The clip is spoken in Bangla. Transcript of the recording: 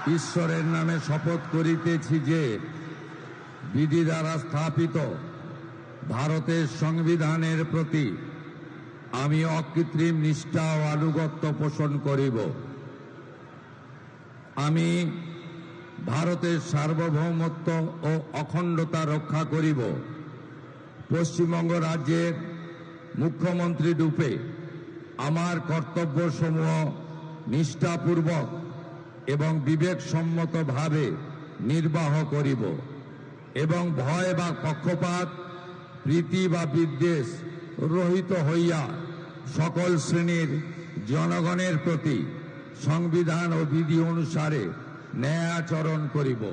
ঈশ্বরের নামে শপথ করিতেছি যে বিধি দ্বারা স্থাপিত ভারতের সংবিধানের প্রতি আমি অকৃত্রিম নিষ্ঠা ও আনুগত্য পোষণ করিব। আমি ভারতের সার্বভৌমত্ব ও অখণ্ডতা রক্ষা করিব। পশ্চিমবঙ্গ রাজ্যের মুখ্যমন্ত্রী রূপে আমার কর্তব্যসমূহ নিষ্ঠাপূর্বক এবং বিবেকসম্মতভাবে নির্বাহ করিব এবং ভয় বা পক্ষপাত, প্রীতি বা বিদ্বেষ রহিত হইয়া সকল শ্রেণীর জনগণের প্রতি সংবিধান ও বিধি অনুসারে ন্যায় আচরণ করিব।